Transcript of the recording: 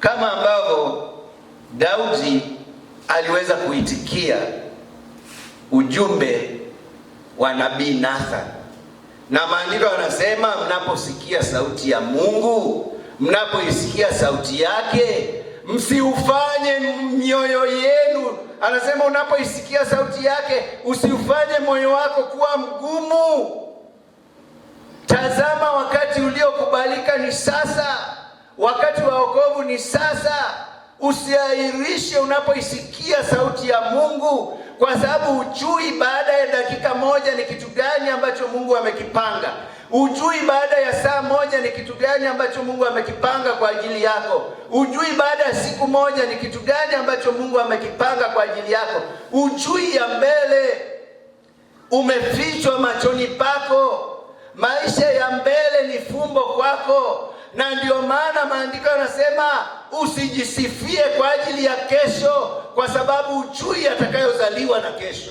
kama ambavyo Daudi aliweza kuitikia ujumbe wa nabii Nathan. Na maandiko yanasema mnaposikia sauti ya Mungu, mnapoisikia sauti yake, msiufanye mioyo yenu. Anasema unapoisikia sauti yake, usiufanye moyo wako kuwa mgumu. Tazama, wakati uliokubalika ni sasa, wakati wa wokovu ni sasa. Usiahirishe unapoisikia sauti ya Mungu, kwa sababu hujui baada ya dakika moja ni kitu gani ambacho Mungu amekipanga. Hujui baada ya saa moja ni kitu gani ambacho Mungu amekipanga kwa ajili yako. Hujui baada ya siku moja ni kitu gani ambacho Mungu amekipanga kwa ajili yako. Hujui ya mbele, umefichwa machoni pako. Maisha ya mbele ni fumbo kwako. Na ndio maana maandiko yanasema usijisifie kwa ajili ya kesho, kwa sababu hujui atakayozaliwa na kesho.